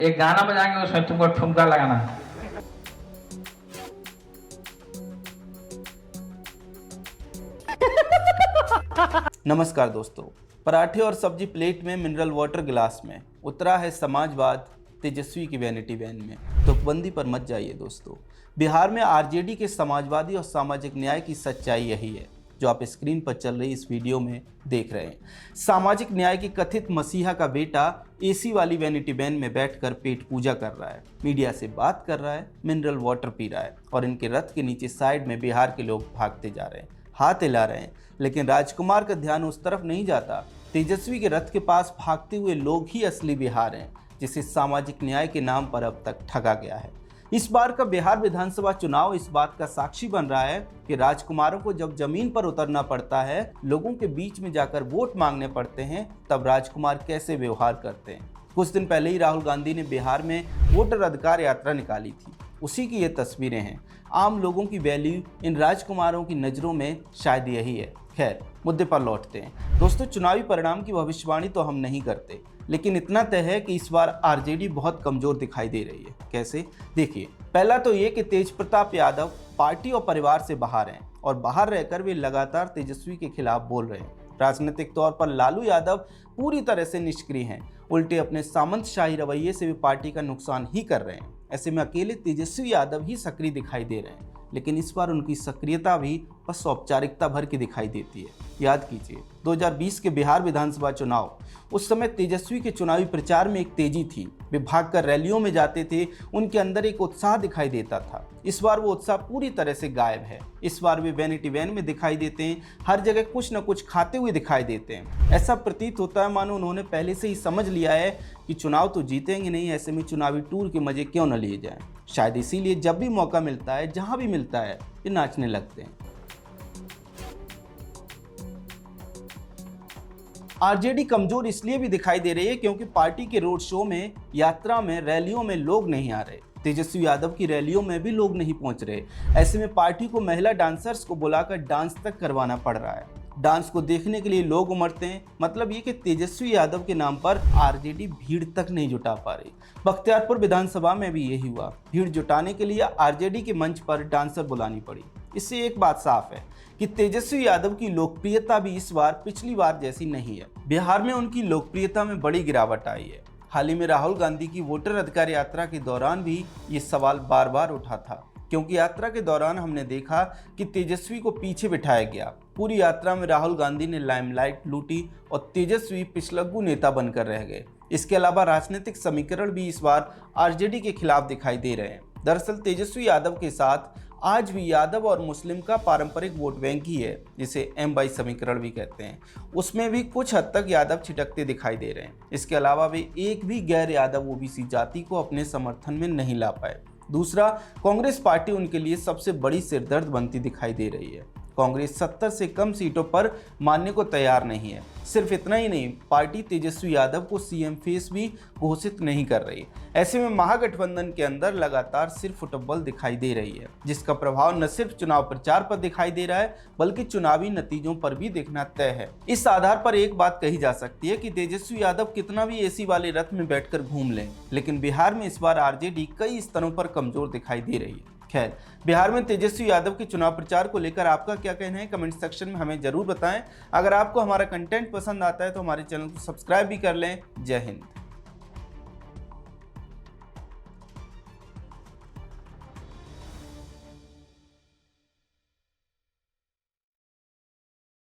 एक गाना बजाएंगे, उसमें तुमको ठुमका लगाना है। नमस्कार दोस्तों, पराठे और सब्जी प्लेट में, मिनरल वाटर गिलास में, उतरा है समाजवाद तेजस्वी की वैनिटी वैन में। तो बंदी पर मत जाइए दोस्तों। बिहार में आरजेडी के समाजवादी और सामाजिक न्याय की सच्चाई यही है जो आप स्क्रीन पर चल रही इस वीडियो में देख रहे हैं। सामाजिक न्याय की कथित मसीहा का बेटा एसी वाली वैनिटी वैन में बैठकर पेट पूजा कर रहा है, मीडिया से बात कर रहा है, मिनरल वाटर पी रहा है और इनके रथ के नीचे साइड में बिहार के लोग भागते जा रहे हैं, हाथ हिला रहे हैं। लेकिन राजकुमार का ध्यान उस तरफ नहीं जाता। तेजस्वी के रथ के पास भागते हुए लोग ही असली बिहार हैं, जिसे सामाजिक न्याय के नाम पर अब तक ठगा गया है। इस बार का बिहार विधानसभा चुनाव इस बात का साक्षी बन रहा है कि राजकुमारों को जब जमीन पर उतरना पड़ता है, लोगों के बीच में जाकर वोट मांगने पड़ते हैं, तब राजकुमार कैसे व्यवहार करते हैं। कुछ दिन पहले ही राहुल गांधी ने बिहार में वोटर अधिकार यात्रा निकाली थी, उसी की ये तस्वीरें हैं। आम लोगों की वैल्यू इन राजकुमारों की नज़रों में शायद यही है। खैर, मुद्दे पर लौटते हैं दोस्तों। चुनावी परिणाम की भविष्यवाणी तो हम नहीं करते, लेकिन इतना तय है कि इस बार आरजेडी बहुत कमजोर दिखाई दे रही है। कैसे? देखिए, पहला तो ये कि तेज प्रताप यादव पार्टी और परिवार से बाहर हैं और बाहर रहकर वे लगातार तेजस्वी के खिलाफ बोल रहे हैं। राजनीतिक तौर पर लालू यादव पूरी तरह से निष्क्रिय हैं, उल्टे अपने सामंतशाही रवैये से भी पार्टी का नुकसान ही कर रहे हैं। ऐसे में अकेले तेजस्वी यादव ही सक्रिय दिखाई दे रहे हैं, लेकिन इस बार उनकी सक्रियता भी बस औपचारिकता भर की दिखाई देती है। याद कीजिए 2020 के बिहार विधानसभा चुनाव, उस समय तेजस्वी के चुनावी प्रचार में एक तेजी थी। वे भागकर रैलियों में जाते थे, उनके अंदर एक उत्साह दिखाई देता था। इस बार वो उत्साह पूरी तरह से गायब है। इस बार वे वैनिटी वैन में दिखाई देते हैं, हर जगह कुछ न कुछ खाते हुए दिखाई देते हैं। ऐसा प्रतीत होता है मानो उन्होंने पहले से ही समझ लिया है कि चुनाव तो जीतेंगे नहीं, ऐसे में चुनावी टूर के मजे क्यों न लिए जाएं। शायद इसीलिए जब भी मौका मिलता है, जहां भी मिलता है, ये नाचने लगते हैं। आरजेडी कमजोर इसलिए भी दिखाई दे रही है क्योंकि पार्टी के रोड शो में, यात्रा में, रैलियों में लोग नहीं आ रहे। तेजस्वी यादव की रैलियों में भी लोग नहीं पहुंच रहे। ऐसे में पार्टी को महिला डांसर्स को बुलाकर डांस तक करवाना पड़ रहा है। डांस को देखने के लिए लोग उमड़ते हैं। मतलब ये कि तेजस्वी यादव के नाम पर आरजेडी भीड़ तक नहीं जुटा पा रही। बख्तियारपुर विधानसभा में भी यही हुआ। भीड़ जुटाने के लिए आरजेडी के मंच पर डांसर बुलानी पड़ी। इससे एक बात साफ है कि तेजस्वी यादव की लोकप्रियता भी इस बार पिछली बार जैसी नहीं है। बिहार में उनकी लोकप्रियता में बड़ी गिरावट आई है। हाल ही में राहुल गांधी की वोटर अधिकार यात्रा के दौरान भी ये सवाल बार बार उठा था, क्योंकि यात्रा के दौरान हमने देखा कि तेजस्वी को पीछे बिठाया गया। पूरी यात्रा में राहुल गांधी ने लाइमलाइट लूटी और तेजस्वी पिछलग्गू नेता बनकर रह गए। इसके अलावा राजनीतिक समीकरण भी इस बार आरजेडी के खिलाफ दिखाई दे रहे हैं। दरअसल तेजस्वी यादव के साथ आज भी यादव और मुस्लिम का पारंपरिक वोट बैंक ही है, जिसे M/2 समीकरण भी कहते हैं। उसमें भी कुछ हद तक यादव छिटकते दिखाई दे रहे हैं। इसके अलावा वे एक भी गैर यादव ओबीसी जाति को अपने समर्थन में नहीं ला पाए। दूसरा, कांग्रेस पार्टी उनके लिए सबसे बड़ी सिरदर्द बनती दिखाई दे रही है। कांग्रेस 70 से कम सीटों पर मानने को तैयार नहीं है। सिर्फ इतना ही नहीं, पार्टी तेजस्वी यादव को सीएम फेस भी घोषित नहीं कर रही। ऐसे में महागठबंधन के अंदर लगातार सिर्फ फुटबॉल दिखाई दे रही है, जिसका प्रभाव न सिर्फ चुनाव प्रचार पर दिखाई दे रहा है, बल्कि चुनावी नतीजों पर भी देखना तय है। इस आधार पर एक बात कही जा सकती है कि तेजस्वी यादव कितना भी एसी वाले रथ में बैठकर घूम लें, लेकिन बिहार में इस बार आरजेडी कई स्तरों पर कमजोर दिखाई दे रही है। खैर, बिहार में तेजस्वी यादव के चुनाव प्रचार को लेकर आपका क्या कहना है, कमेंट सेक्शन में हमें जरूर बताएं। अगर आपको हमारा कंटेंट पसंद आता है तो हमारे चैनल को सब्सक्राइब भी कर लें। जय हिंद।